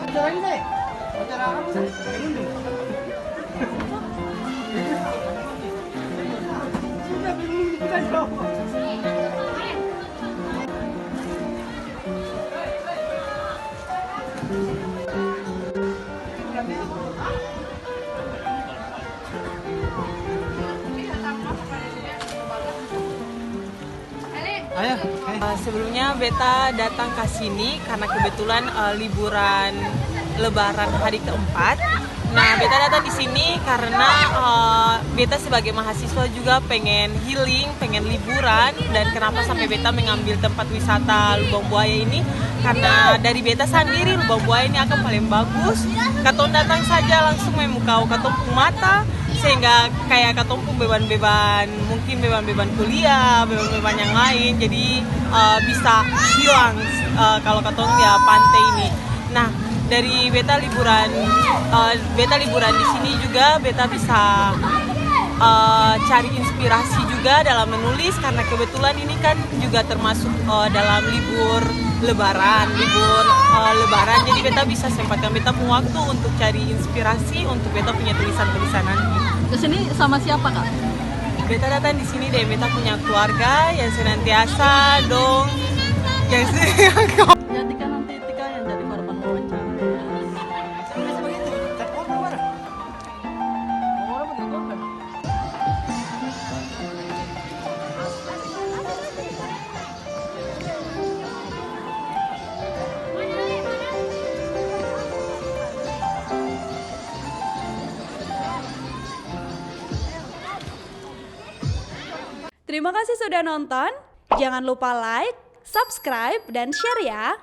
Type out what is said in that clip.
Acara ini deh. Acara apa sih? Ini. Sudah bingung kita jawab. Sebelumnya beta datang ke sini karena kebetulan liburan Lebaran hari keempat. Nah, beta datang di sini karena beta sebagai mahasiswa juga pengen healing, pengen liburan. Dan kenapa sampai beta mengambil tempat wisata Lubang Buaya ini? Karena dari beta sendiri Lubang Buaya ini akan paling bagus. Katong datang saja langsung memukau katong mata, sehingga kayak katong pun beban-beban, mungkin beban-beban kuliah, beban-beban yang lain, jadi bisa hilang kalau katong ya pantai ini. Nah, dari beta liburan di sini juga beta bisa cari inspirasi juga dalam menulis, karena kebetulan ini kan juga termasuk dalam libur lebaran, jadi beta bisa sempatkan beta punya waktu untuk cari inspirasi untuk beta punya tulisan-tulisan nanti. Kesini sama siapa kak? Beta datang di sini deh, beta punya keluarga yang senantiasa dong, yang Jadi kan nanti Tika yang jadi korban wawancara. Terima kasih sudah nonton. Jangan lupa like, subscribe, dan share ya.